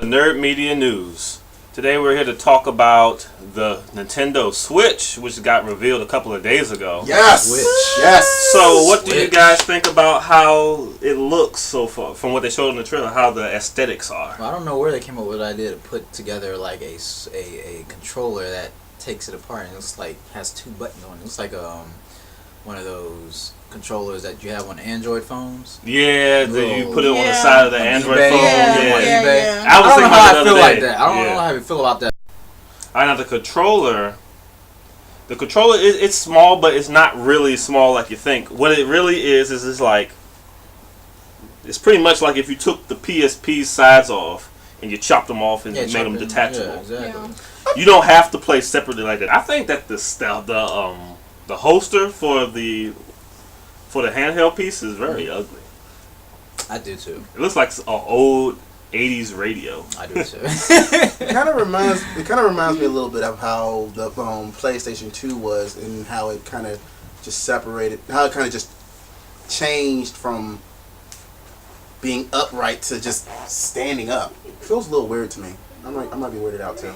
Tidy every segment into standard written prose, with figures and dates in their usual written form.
Nerd Media News. Today we're here to talk about the Nintendo Switch, which got revealed a couple of days ago. Yes! Switch. Yes! So what do you guys think about how it looks so far, from what they showed in the trailer, how the aesthetics are? Well, I don't know where they came up with the idea to put together like a controller that takes it apart and it looks like has two buttons on it. It looks like one of those controllers that you have on Android phones. Yeah, you put it on the side of the Android eBay. phone. Yeah. I was thinking about it the other day. I don't know how I feel about that. Now the controller, it's small, but it's not really small like you think. What it really is it's like, it's pretty much like if you took the PSP sides off and you chopped them off and made them detachable. Yeah, exactly. You don't have to play separately like that. I think that the holster for the handheld piece is very ugly. I do too. It looks like an old 80s radio. I do too. It kind of reminds me a little bit of how the PlayStation 2 was, and how it kind of just separated, how it kind of just changed from being upright to just standing up. It feels a little weird to me. I might be weirded out too.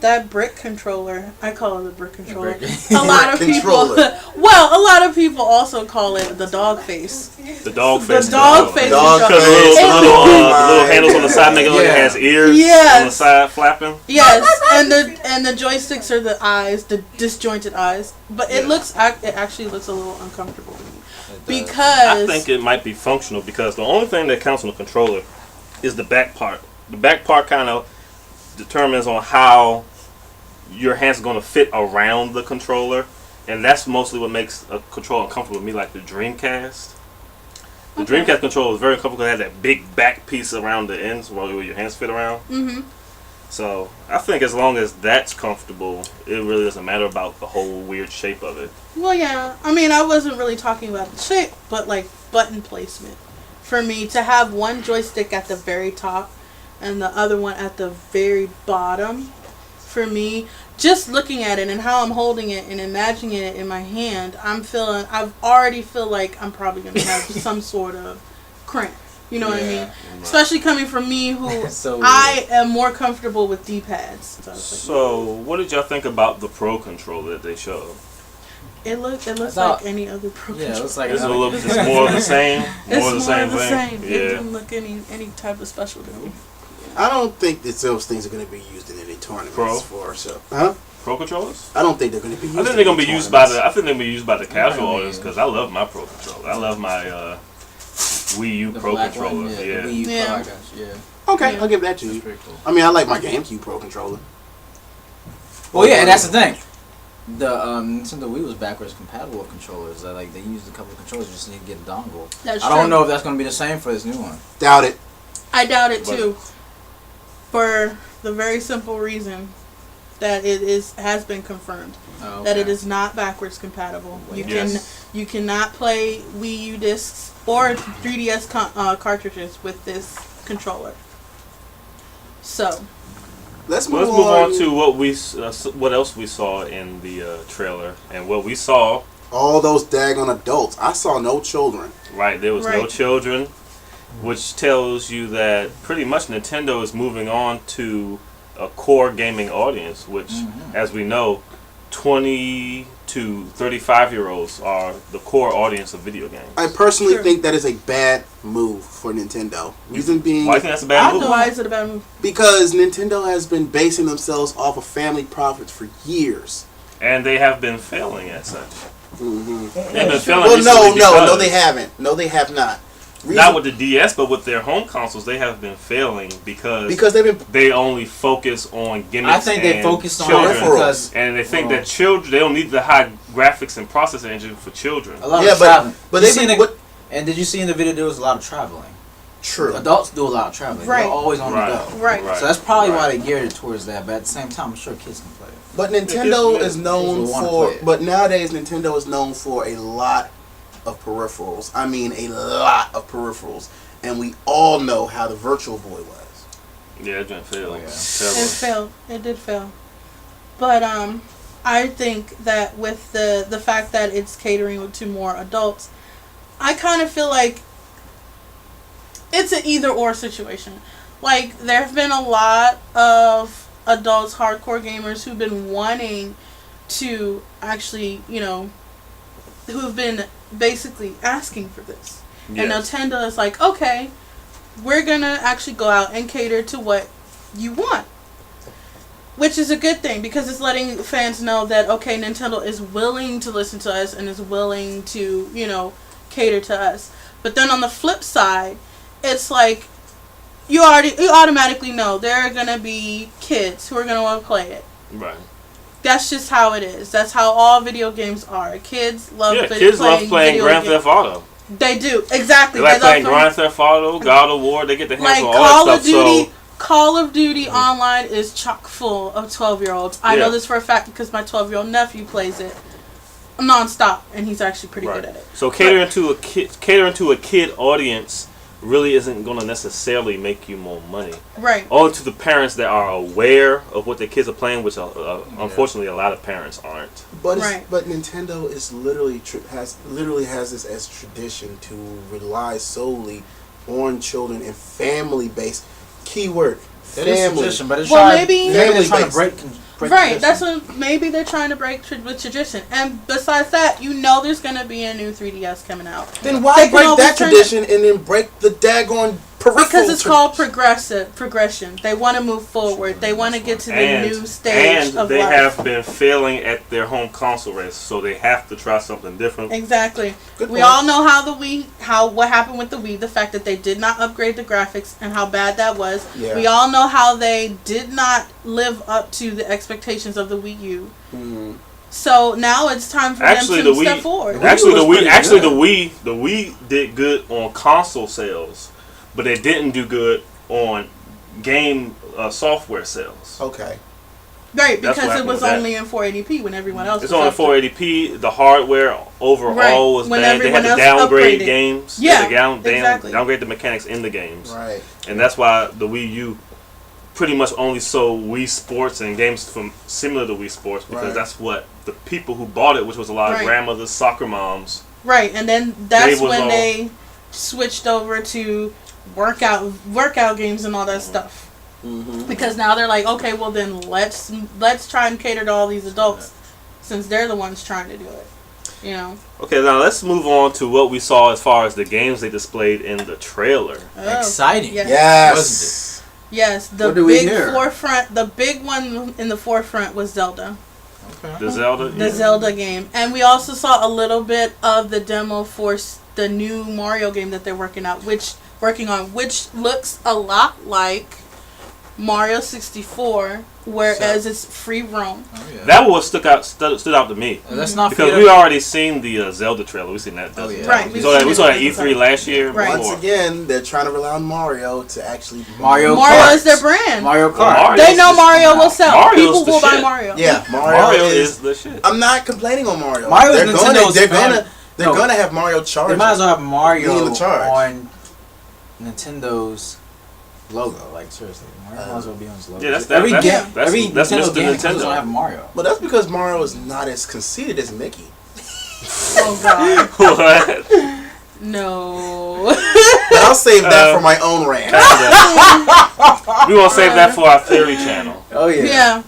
That brick controller, I call it a brick controller. Brick. A lot of people, a lot of people also call it the dog face. The dog face. The dog face. Because the little handles on the side make it look like it has ears on the side flapping. Yes, and the joysticks are the eyes, the disjointed eyes. But it actually looks a little uncomfortable to me. Because I think it might be functional, because the only thing that counts on the controller is the back part. The back part kind of determines on how your hands are going to fit around the controller, and that's mostly what makes a controller uncomfortable with me, like the Dreamcast. The Dreamcast controller is very uncomfortable because it has that big back piece around the ends where your hands fit around. Mm-hmm. So I think as long as that's comfortable, it really doesn't matter about the whole weird shape of it. Well, yeah. I mean, I wasn't really talking about the shape, but like button placement. For me, to have one joystick at the very top and the other one at the very bottom, for me, just looking at it and how I'm holding it and imagining it in my hand, I already feel like I'm probably going to have some sort of cramp. You know what I mean? Right. Especially coming from me, who I am more comfortable with D-pads. So what did y'all think about the Pro controller that they showed? It looks like any other Pro controller. Yeah, it looks like it's more of the same. More of the same thing. It didn't look any type of special to me. I don't think that those things are going to be used in any tournaments. Pro controllers? I don't think they're going to be used. I think they're going to be used by the casual audience, because I love my Pro controller. I love my Wii U Pro controller. One, the Wii U Pro, I got you. Okay, I'll give that to you. Cool. I mean, I like my GameCube Pro controller. Well, yeah, and that's the thing. The Nintendo Wii was backwards compatible with controllers. Like they used a couple of controllers, just need to get a dongle. I don't know if that's going to be the same for this new one. Doubt it. I doubt it too. For the very simple reason that has been confirmed that it is not backwards compatible. You cannot play Wii U discs or 3DS cartridges with this controller. So let's move on to what else we saw in the trailer, and what we saw. All those daggone adults. I saw no children. Right, there was no children, which tells you that pretty much Nintendo is moving on to a core gaming audience, which, as we know, 20 to 35-year-olds are the core audience of video games. I personally think that is a bad move for Nintendo. Reason being... Why do you think that's a bad move? Why is it a bad move? Because Nintendo has been basing themselves off of family profits for years. And they have been failing as such. Mm-hmm. They've been failing. No, they haven't. No, they have not. Not with the DS, but with their home consoles, they have been failing because they only focus on gimmicks. I think they focused on peripherals, and they think that children, they don't need the high graphics and processing engine for children. A lot of traveling. And did you see in the video there was a lot of traveling? True. Adults do a lot of traveling. They're always on the go. Right. So that's probably why they geared it towards that. But at the same time, I'm sure kids can play it. But Nintendo is known for. But nowadays, Nintendo is known for a lot of peripherals. I mean, a lot of peripherals, and we all know how the Virtual Boy was. Yeah, it didn't fail. It failed. It did fail. But I think that with the fact that it's catering to more adults, I kind of feel like it's an either or situation. Like, there have been a lot of adults, hardcore gamers, who've been wanting to actually, who've been basically asking for this. Yes. And Nintendo is like, okay, we're going to actually go out and cater to what you want. Which is a good thing, because it's letting fans know that, okay, Nintendo is willing to listen to us and is willing to, cater to us. But then on the flip side, it's like, you automatically know there are going to be kids who are going to want to play it. Right. That's just how it is. That's how all video games are. Kids love playing Grand Theft Auto. They do. Exactly. They like playing Grand Theft Auto, God of War. They get their hands on all Call that of stuff. Duty. Call of Duty Online is chock full of 12-year-olds. I know this for a fact because my 12-year-old nephew plays it nonstop, and he's actually pretty good at it. So catering to a kid audience really isn't going to necessarily make you more money. Right. Only to the parents that are aware of what their kids are playing, which unfortunately a lot of parents aren't. But but Nintendo is literally has this as tradition to rely solely on children and family-based. Keyword. That is tradition, but it's trying to break right, that's what maybe they're trying to break with tradition. And besides that, there's going to be a new 3DS coming out. Then why break that tradition and then break the daggone peripheral? Because it's called progression. They want to move forward. They want to get to the new stage of they life. have been failing at their home console race, so they have to try something different. Exactly. Good we point. all know what happened with the Wii, the fact that they did not upgrade the graphics and how bad that was. Yeah. We all know how they did not live up to the expectations of the Wii U. Mm-hmm. So now it's time for them to step forward. The Wii did good on console sales, but they didn't do good on game software sales. Okay. Right, because it was only in 480p when everyone else was on 480p. The hardware overall was bad. They had to downgrade games. Yeah, exactly. Downgrade the mechanics in the games. Right. And that's why the Wii U pretty much only sold Wii Sports and games similar to Wii Sports, because that's what the people who bought it, which was a lot of grandmothers, soccer moms. Right, and then that's when they switched over to workout games and all that stuff. Mm-hmm. Because now they're like, okay, well then let's try and cater to all these adults, since they're the ones trying to do it. Okay, now let's move on to what we saw as far as the games they displayed in the trailer. Oh, exciting. Yes. Wasn't it? Yes, the big one in the forefront was Zelda. Okay. The Zelda game. And we also saw a little bit of the demo for the new Mario game that they're working on, which looks a lot like Mario 64, whereas it's free roam. Oh, yeah. That was stood out to me. That's not because we already seen the Zelda trailer. We seen that. Right. We saw that E3 last year. Right. Once again, they're trying to rely on Mario to actually Mario is their brand. Mario Kart. They know Mario will sell. People will buy Mario. Yeah, Mario is the shit. I'm not complaining on Mario. They're gonna have Mario charge. They might as well have Mario on Nintendo's logo. Like seriously, Mario might as well be on his logo. Yeah, that's Nintendo game Nintendo. have Mario. But that's because Mario is not as conceited as Mickey. Oh God. What? No. But I'll save that for my own rant. We gonna save that for our theory channel. Oh yeah. Yeah.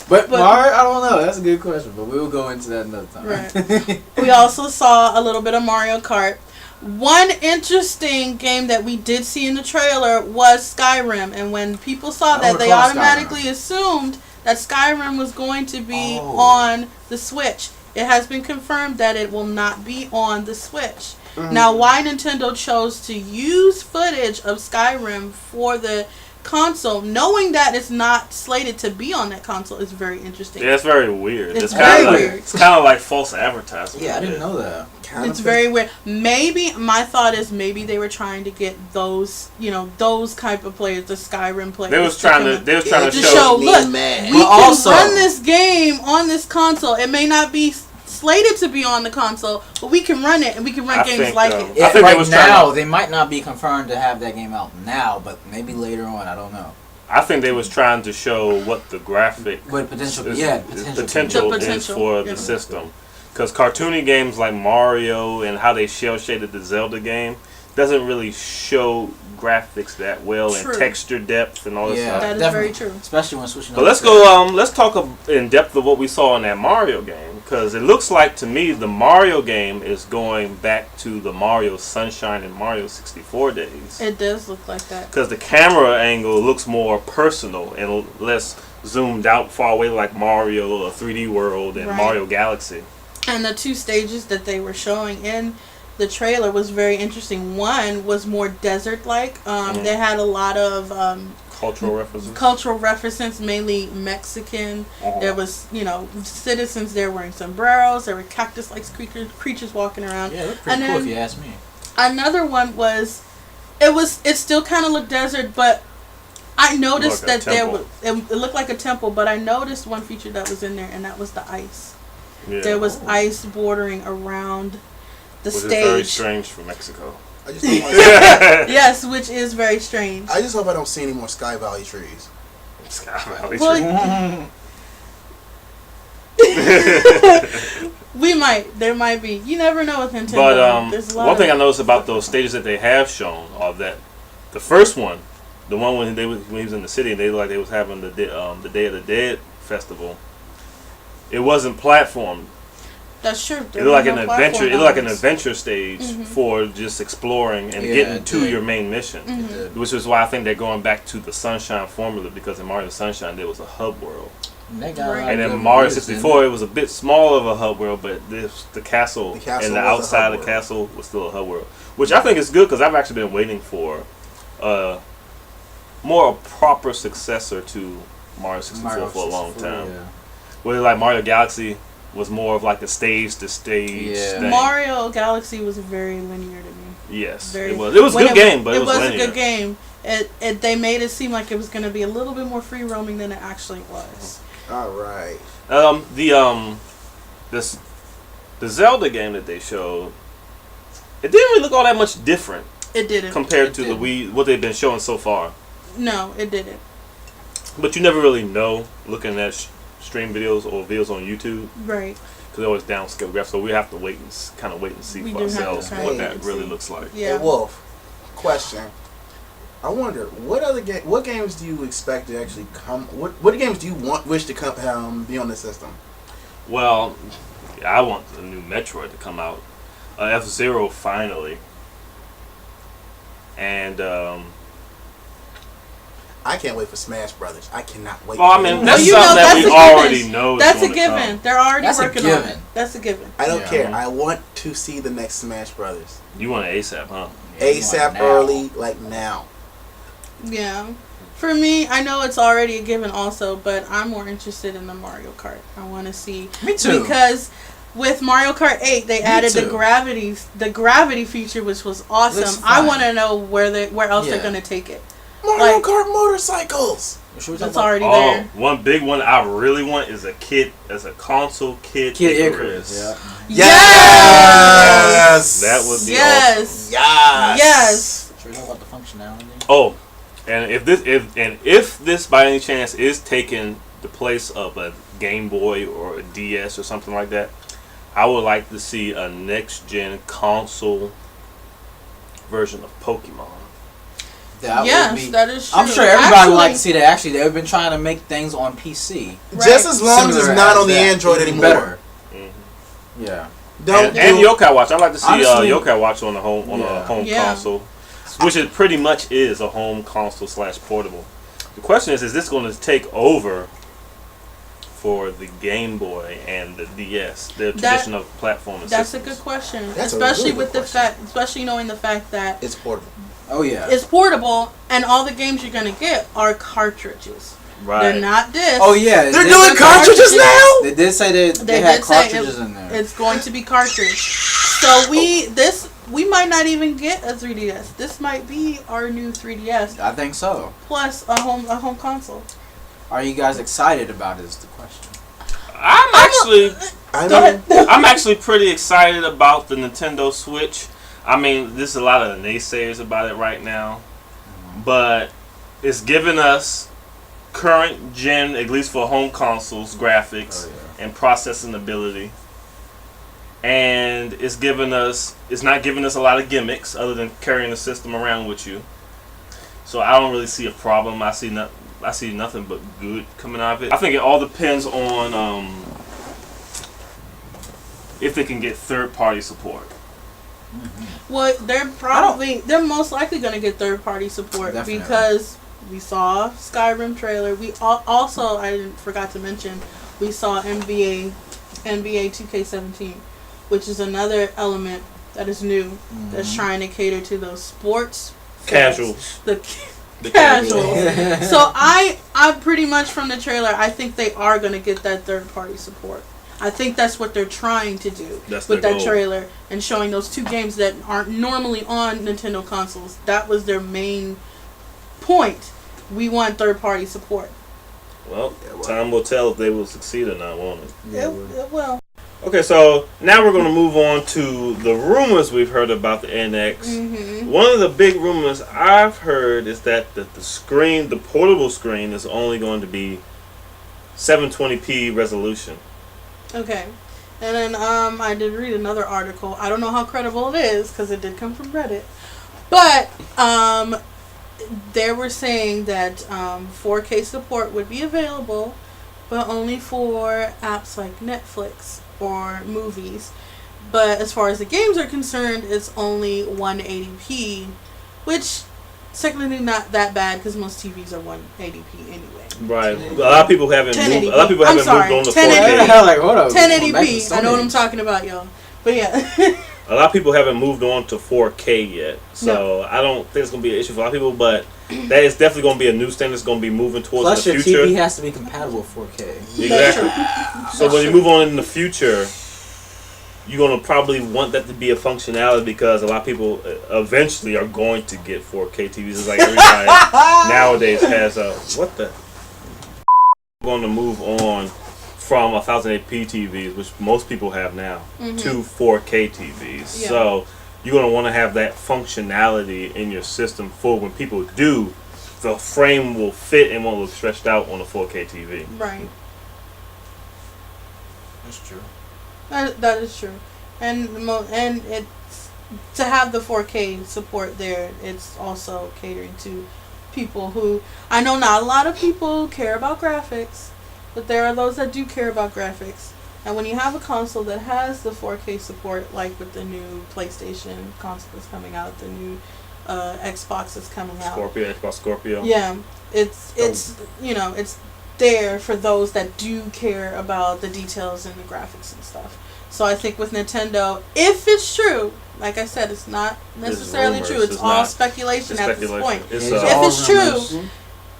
But Mario, I don't know. That's a good question, but we will go into that another time. Right. We also saw a little bit of Mario Kart. One interesting game that we did see in the trailer was Skyrim, and when people saw that, they automatically assumed that Skyrim was going to be on the Switch. It has been confirmed that it will not be on the Switch. Mm-hmm. Now, why Nintendo chose to use footage of Skyrim for the console, knowing that it's not slated to be on that console, is very interesting. Yeah, it's very weird. It's very weird. It's kind of like false advertising. Yeah, I didn't know that. It's very weird. Maybe my thought is they were trying to get those type of players, the Skyrim players. They was trying to show look, we can run this game on this console. It may not be slated to be on the console, but we can run it and we can run games like it. I think right now they might not be confirmed to have that game out now, but maybe later on. I don't know. I think they was trying to show what the graphic potential is for the system. Because cartoony games like Mario and how they shell shaded the Zelda game doesn't really show graphics that well True. and texture depth and all this stuff. That is definitely. very true. Especially when switching. But let's go. Let's talk in depth of what we saw in that Mario game, because it looks like to me the Mario game is going back to the Mario Sunshine and Mario 64 days. It does look like that. Because the camera angle looks more personal and less zoomed out far away like Mario or 3D World and Right. Mario Galaxy. And the two stages that they were showing in the trailer was very interesting. One was more desert-like. They had a lot of Cultural references. cultural references, mainly Mexican. There was, citizens there wearing sombreros. There were cactus-like creatures walking around. Yeah, it looked pretty And cool then- if you ask me. Another one was, it still kind of looked desert, but I noticed Like a that there temple. was, it looked like a temple, but I noticed one feature that was in there, and that was the ice. Yeah. There was ice bordering around the Which is stage. very strange for Mexico. I just hope Yes, which is very strange. I just hope I don't see any more Sky Valley trees. Sky Valley. Well, there might be. You never know with Nintendo. But There's a lot one thing I of- noticed about those stages that they have shown are that the first one, the one when he was in the city and they was having the Day of the Dead festival, it wasn't platformed. That's true. It looked like an adventure. It looked like an adventure stage for just exploring and Yeah, getting it to did. your main mission. Mm-hmm. It did. Which is why I think they're going back to the Sunshine formula, because in Mario Sunshine there was a hub world, And they got a lot and of in good Mario reviews, 64 it was a bit smaller of a hub world, but the castle The castle and the was a outside hub of the world. castle was still a hub world, which I think is good because I've actually been waiting for more a proper successor to Mario 64 Mario for a long 64, time. yeah. Where like Mario Galaxy was more of like a stage to stage Yeah. thing. Mario Galaxy was very linear to me. Yes, Very, it was. It was a when good game, but it was a linear. good game. They made it seem like it was going to be a little bit more free roaming than it actually was. All right. The Zelda game that they showed, it didn't really look all that much different It didn't. compared It to didn't. the Wii, what they've been showing so far. No, it didn't. But you never really know looking at stream videos or videos on YouTube, Right. because they're always downscale graphics. So we have to wait and see We for do have to ourselves kinda what wait that and really see. looks like. Yeah. Hey, Wolf, question. I wonder what games do you expect to actually come? What games do you wish to come be on the system? Well, I want the new Metroid to come out, F-Zero finally, and I can't wait for Smash Brothers. I cannot wait. well, I for mean it. that's you know, something that that's we a given. already know. is That's a gonna given. come. They're already That's a working on it. given. That's a given. I don't Yeah. care. I want to see the next Smash Brothers You want it ASAP, huh? Yeah, you ASAP want it now. early, like now. Yeah. For me, I know it's already a given also, but I'm more interested in the Mario Kart. I want to see. Me too. Because with Mario Kart 8, they added the too. gravity feature, which was awesome. Looks I fine. want to know where else they're Yeah. going to take it. Mario Like- Kart motorcycles. Should we talk That's about already Oh, there. one big one I really want is a console kid Kid Icarus. Icarus? Yes. That would be Yes. awesome. Yes. Yes. Should we talk about the functionality? Oh, and if this by any chance is taking the place of a Game Boy or a DS or something like that, I would like to see a next gen console version of Pokemon. That Yes, would be, that is true. I'm sure everybody would like to Actually- see that. Actually, they've been trying to make things on PC. Just as long as it's Similar not as on the that. Android Even anymore. better. Yeah. Don't And do- Yokai Watch. I'd like to see Honestly- Yokai Watch on a home Yeah. console, which it pretty much is a home console / portable. The question is this going to take over for the Game Boy and the DS, the traditional platform? That's a good question. That's a especially really with good the fact, especially knowing the fact that It's portable. Oh yeah. it's portable and all the games you're going to get are cartridges. Right. They're not discs. Oh yeah. They're They doing did- cartridges now. They did say that they They had did say cartridges in there. It's going to be cartridge. So we might not even get a 3DS. This might be our new 3DS I think so. plus a home console. Are you guys excited about it? Is the question. I Go mean, ahead. I'm actually pretty excited about the Nintendo Switch. I mean, there's a lot of naysayers about it right now, but it's giving us current gen, at least for home consoles, graphics and processing ability. And it's not giving us a lot of gimmicks other than carrying the system around with you. So I don't really see a problem. I see nothing but good coming out of it. I think it all depends on if they can get third-party support. Well, they're most likely going to get third-party support. Definitely. Because we saw Skyrim trailer. We also, I forgot to mention, we saw NBA 2K17, which is another element that is new, that's trying to cater to those sports casuals. The casuals. So I pretty much from the trailer, I think they are going to get that third-party support. I think that's what they're trying to do with that trailer and showing those two games that aren't normally on Nintendo consoles. That was their main point. We want third-party support. Well, time will tell if they will succeed or not, won't it? It will. Okay, so now we're going to move on to the rumors we've heard about the NX. One of the big rumors I've heard is that the portable screen, is only going to be 720p resolution. Okay. And then I did read another article. I don't know how credible it is because it did come from Reddit. But they were saying that 4K support would be available, but only for apps like Netflix or movies. But as far as the games are concerned, it's only 180p, which technically not that bad because most TVs are 180p anyway. Right. A lot of people haven't moved. A lot of people haven't moved on to 4K. 1080p. I know what I'm talking about, y'all. But yeah. A lot of people haven't moved on to 4K yet, so I don't think it's going to be an issue for a lot of people, but that is definitely going to be a new standard. It's going to be moving towards the future. Plus, your TV has to be compatible with 4K. Exactly. So when you move on in the future, you're going to probably want that to be a functionality because a lot of people eventually are going to get 4K TVs. It's like everybody nowadays has what the? Going to move on from 1080p TVs, which most people have now, to 4K TVs. Yeah. So you're going to want to have that functionality in your system for when people do, the frame will fit and won't look stretched out on a 4K TV. Right. That's true. That is true. And it's to have the 4K support there, it's also catering to people who, I know not a lot of people care about graphics, but there are those that do care about graphics. And when you have a console that has the 4K support, like with the new PlayStation console that's coming out, the new Xbox that's coming out, Xbox Scorpio. Yeah, it's it's there for those that do care about the details and the graphics and stuff. So I think with Nintendo, if it's true, like I said, it's not necessarily true. It's all speculation at this point. If it's true,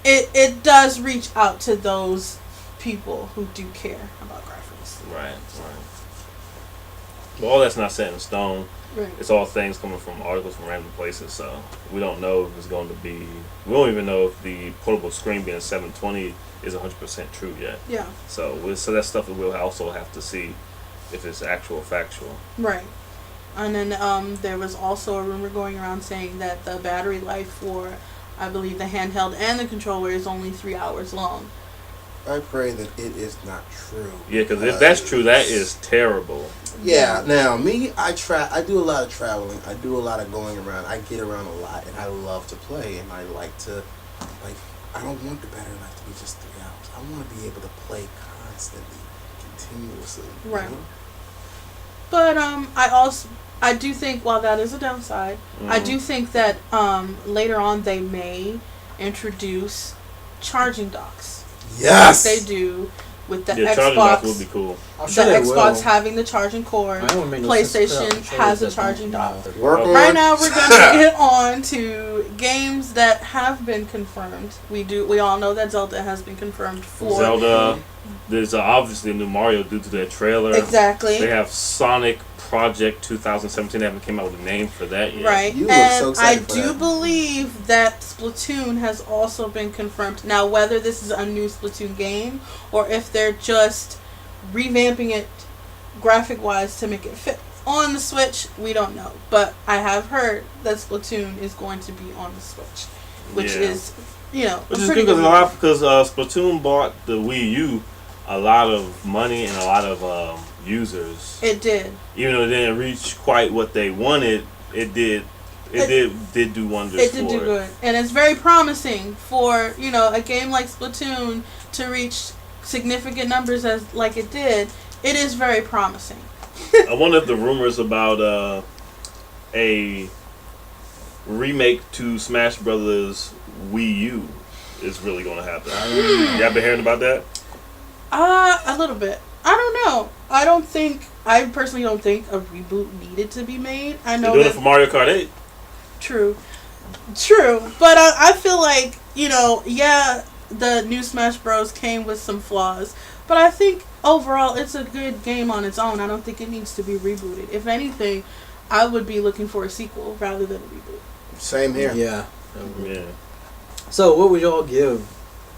it does reach out to those people who do care about graphics. Right. Well, all that's not set in stone. Right. It's all things coming from articles from random places, so we don't know if it's going to be. We don't even know if the portable screen being 720 is 100% true yet. Yeah. So that's stuff that we'll also have to see if it's actual factual. Right. And then there was also a rumor going around saying that the battery life for, I believe, the handheld and the controller is only 3 hours long. I pray that it is not true. Yeah, because if that's true, that is terrible. Yeah. Now, me, I do a lot of traveling. I do a lot of going around. I get around a lot, and I love to play. And I like to, I don't want the battery life to be just 3 hours. I want to be able to play constantly, continuously. Right. You know? But I do think, while that is a downside, I do think that later on they may introduce charging docks. Yes, like they do with the Xbox. Charging docks would be cool. Xbox having the charging cord. PlayStation has a charging dock. Right now we're going to get on to games that have been confirmed. We all know that Zelda has been confirmed for Zelda. There's obviously a new Mario due to their trailer. Exactly. They have Sonic Project 2017. They haven't came out with a name for that yet. Right. You and look so I excited for do that. believe that Splatoon has also been confirmed. Now, whether this is a new Splatoon game or if they're just revamping it graphic-wise to make it fit on the Switch, we don't know. But I have heard that Splatoon is going to be on the Switch, which is, which is good because Splatoon bought the Wii U a lot of money and a lot of users. It did. Even though it didn't reach quite what they wanted, it did did do wonders. It did do good, and it's very promising for a game like Splatoon to reach significant numbers as like it did. It is very promising. I wonder if the rumors about a remake to Smash Brothers Wii U is really going to happen. Y'all been hearing about that? A little bit. I don't know. I personally don't think a reboot needed to be made. I know They're doing it for Mario Kart 8. True. But I feel like, the new Smash Bros. Came with some flaws. But I think overall it's a good game on its own. I don't think it needs to be rebooted. If anything, I would be looking for a sequel rather than a reboot. Same here. Yeah. Yeah. So what would y'all give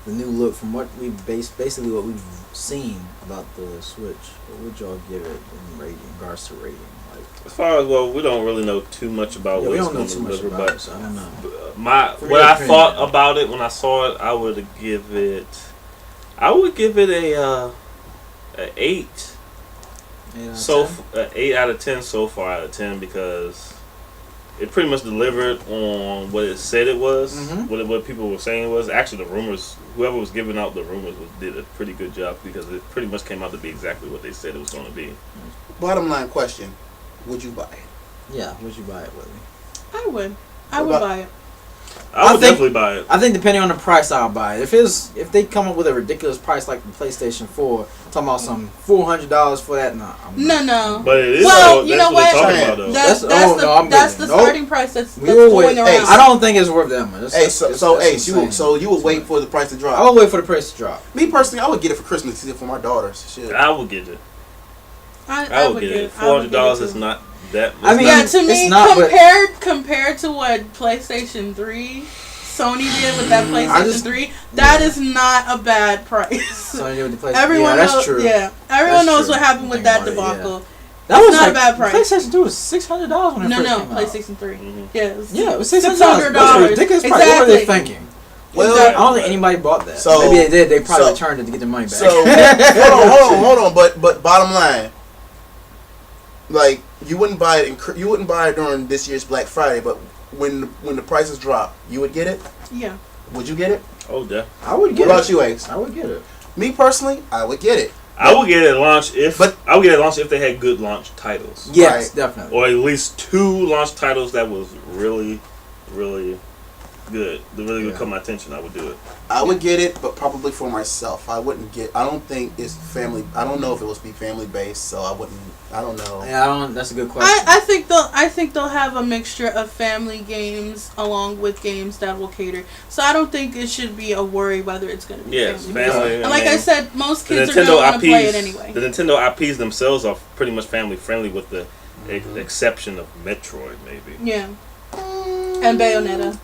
the new look from what basically what we've seen about the Switch? What would y'all give it in regards to rating? Like, as far as we don't really know too much about what it's going to deliver, but so I don't know. What I thought about it when I saw it, I would give it a 8. So 8 out of 10 so far out of 10 because it pretty much delivered on what it said it was. Mm-hmm. What people were saying it was. Actually, the rumors, whoever was giving out the rumors did a pretty good job because it pretty much came out to be exactly what they said it was going to be. Bottom line question: would you buy it? Yeah, would you buy it, Willie? I would. I would buy it. I would definitely buy it. I think depending on the price, I'll buy it. If they come up with a ridiculous price like the PlayStation 4, talking about some $400 for that, nah. No. But it is. Well, that's you know what they're what? talking about, though. That's the starting price that's going around. I don't think it's worth that much. So you would wait for the price to drop. I would wait for the price to drop. Me personally, I would get it for Christmas for my daughters. Shit. I would get it. I would get it. $400 is not that much. I mean, yeah, to me, it's not, compared to what PlayStation 3, Sony did with that PlayStation 3, that is not a bad price. Sony did with the PlayStation. Everyone that's knows, true. Yeah, everyone knows true. what happened with that Think about it, debacle. That was not a bad price. PlayStation 2 was $600 when it first came out. PlayStation 3. Mm-hmm. Yeah, it was $600. That's a ridiculous price. Exactly. What were they thinking? Well, I don't think anybody bought that. So, maybe they did. They probably returned it to get their money back. So hold on. But bottom line, like you wouldn't buy it during this year's Black Friday. But when the prices drop, you would get it. Yeah. Would you get it? Oh, yeah. I would get it. What about you, Ace? I would get it. Me personally, I would get it. I would get it at launch if they had good launch titles. Yes, definitely. Or at least 2 launch titles that was really, really good. That really would come my attention. I would do it. I would get it, but probably for myself. I wouldn't get. I don't think it's family. I don't know if it was be family based, so I wouldn't. I don't know. Yeah, that's a good question. I think they'll have a mixture of family games along with games that will cater. So I don't think it should be a worry whether it's going to be family. And like I said, most kids are going to want to play it anyway. The Nintendo IPs themselves are pretty much family friendly, with the exception of Metroid, maybe. Yeah. And Bayonetta.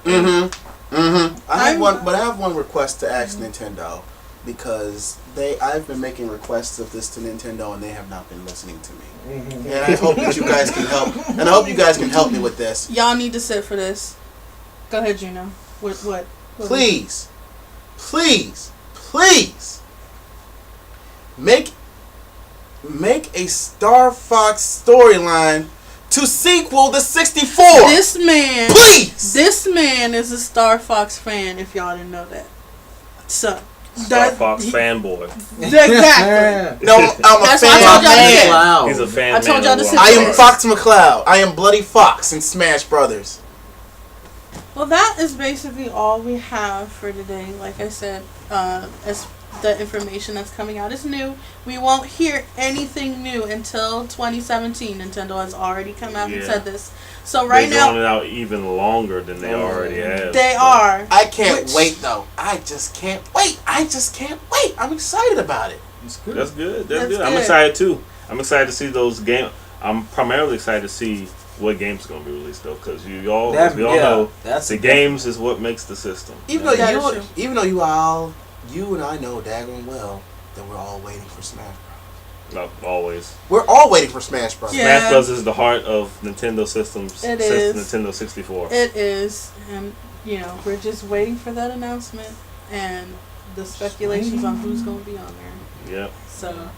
I have one request to ask Nintendo, because I've been making requests of this to Nintendo and they have not been listening to me. And I hope that you guys can help. And I hope you guys can help me with this. Y'all need to sit for this. Go ahead, Juno. What? Please, make a Star Fox storyline to sequel the 64. This man is a Star Fox fan, if y'all didn't know that. So Star Fox fanboy. Exactly. No, I'm a fan man. He's a fan. I told y'all to sit. I am Fox McCloud. I am Bloody Fox in Smash Brothers. Well, that is basically all we have for today. Like I said, as the information that's coming out is new. We won't hear anything new until 2017. Nintendo has already come out and said this. So right now, they're going it out even longer than they already have. They are. I can't wait though. I just can't wait. I'm excited about it. It's good. That's good. That's good. I'm excited too. I'm excited to see those games. I'm primarily excited to see what game's going to be released though, because we all know the games is what makes the system. Even though you and I know daggone well that we're all waiting for Smash Bros. No, always. We're all waiting for Smash Bros. Yeah. Smash Bros is the heart of Nintendo systems. It is. Nintendo 64. It is, and we're just waiting for that announcement and the speculations on who's going to be on there. Yep. So,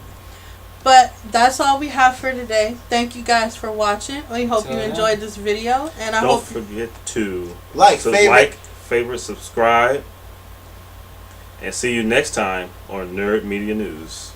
But that's all we have for today. Thank you guys for watching. We hope you enjoyed this video, and I Don't hope forget to like, favorite, subscribe, and see you next time on Nerd Media News.